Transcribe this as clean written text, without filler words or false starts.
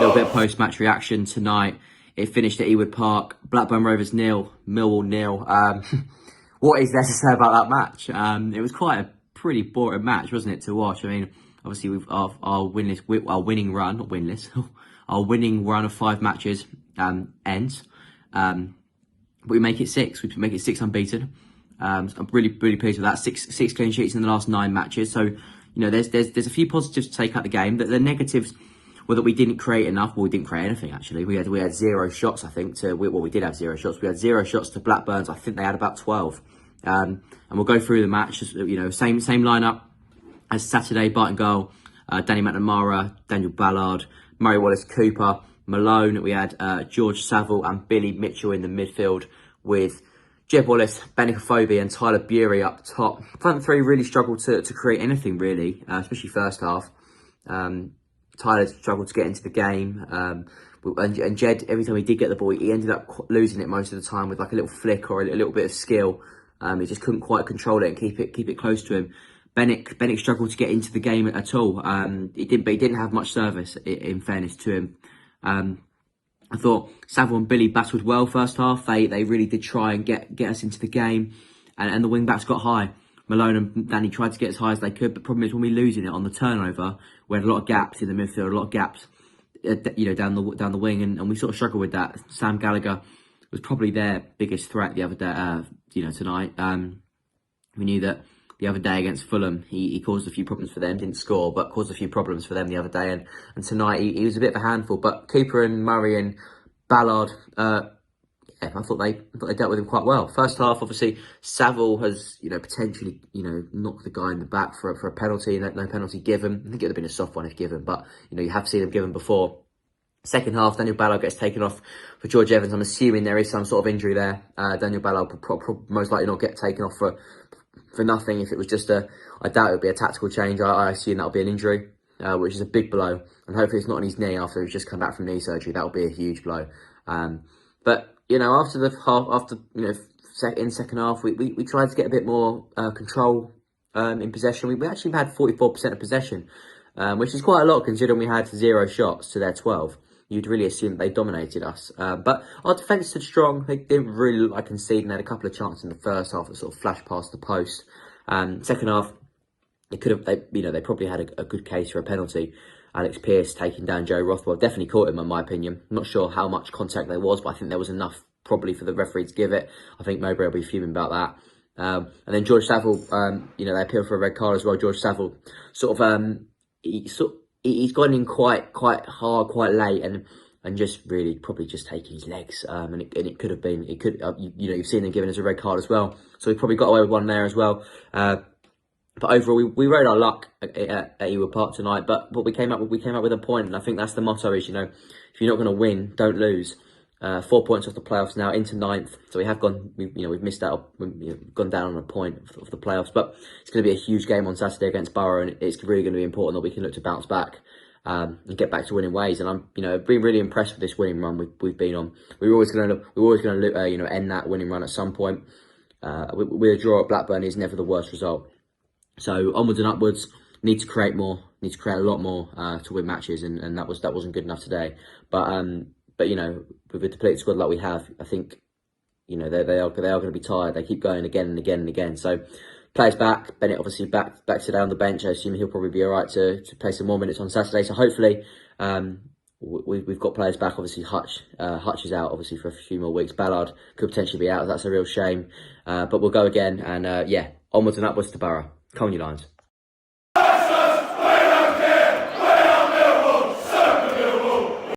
little bit of post-match reaction tonight. It finished at Ewood Park. Blackburn Rovers 0, Millwall 0. What is there to say about that match? It was quite a pretty boring match, wasn't it, to watch? I mean, obviously we've our winning run of 5 matches ends. But we make it 6. We make it 6 unbeaten. I'm really pleased with that. Six clean sheets in the last 9 matches. So, there's a few positives to take out the game. The negatives were that we didn't create enough. Well, we didn't create anything actually. We had 0 shots, I think. We did have 0 shots. We had 0 shots to Blackburn's. I think they had about 12. And we'll go through the match. Same lineup as Saturday. Barton goal. Danny McNamara, Daniel Ballard, Murray Wallace-Cooper, Malone. We had George Saville and Billy Mitchell in the midfield with Jeb Wallace, Bennett and Tyler Bury up top. Front three really struggled to create anything really, especially first half. Tyler struggled to get into the game. And Jed, every time he did get the ball, he ended up losing it most of the time with like a little flick or a little bit of skill. He just couldn't quite control it and keep it close to him. Bennett struggled to get into the game at all. He didn't have much service, in fairness to him. I thought Saville and Billy battled well first half. They really did try and get us into the game, and the wing backs got high. Malone and Danny tried to get as high as they could, but the problem is when we're losing it on the turnover, we had a lot of gaps in the midfield, a lot of gaps, down the wing, and we sort of struggled with that. Sam Gallagher was probably their biggest threat the other day, tonight. We knew that the other day against Fulham, he caused a few problems for them, didn't score, but caused a few problems for them the other day. And tonight, he was a bit of a handful. But Cooper and Murray and Ballard, I thought they dealt with him quite well. First half, obviously, Saville has, potentially, knocked the guy in the back for a penalty. No penalty given. I think it would have been a soft one if given, but, you have seen him given before. Second half, Daniel Ballard gets taken off for George Evans. I'm assuming there is some sort of injury there. Daniel Ballard will most likely not get taken off for nothing. If it was just I doubt it would be a tactical change. I assume that'll be an injury, which is a big blow. And hopefully it's not on his knee after he's just come back from knee surgery. That'll be a huge blow. But after the half, in second half, we tried to get a bit more control in possession. We actually had 44% of possession, which is quite a lot considering we had 0 shots to their 12. You'd really assume they dominated us. But our defence stood strong. They didn't really look like conceding. They had a couple of chances in the first half that sort of flashed past the post. Second half, they probably had a good case for a penalty. Alex Pearce taking down Joe Rothwell definitely caught him, in my opinion. I'm not sure how much contact there was, but I think there was enough probably for the referee to give it. I think Mowbray will be fuming about that. And then George Saville, they appealed for a red card as well. George Saville he's gone in quite hard, quite late, and just really probably just taking his legs. And it could have been, you've seen him given as a red card as well. So he probably got away with one there as well. But overall, we rode our luck at Ewood Park tonight. But we came up with a point, and I think that's the motto: is if you're not going to win, don't lose. 4 points off the playoffs now, into 9th. So we have gone, we've missed out, gone down on a point of the playoffs. But it's going to be a huge game on Saturday against Borough, and it's really going to be important that we can look to bounce back and get back to winning ways. And I'm, been really impressed with this winning run we've been on. We're always going to end that winning run at some point. With a draw at Blackburn is never the worst result. So onwards and upwards. Need to create more. Need to create a lot more to win matches, and that wasn't good enough today. But with a depleted squad like we have, I think, they are going to be tired. They keep going again and again and again. So players back. Bennett obviously back today on the bench. I assume he'll probably be all right to play some more minutes on Saturday. So hopefully we've got players back. Obviously Hutch is out obviously for a few more weeks. Ballard could potentially be out. That's a real shame. But we'll go again. And onwards and upwards to Borough. Come on, you Lions.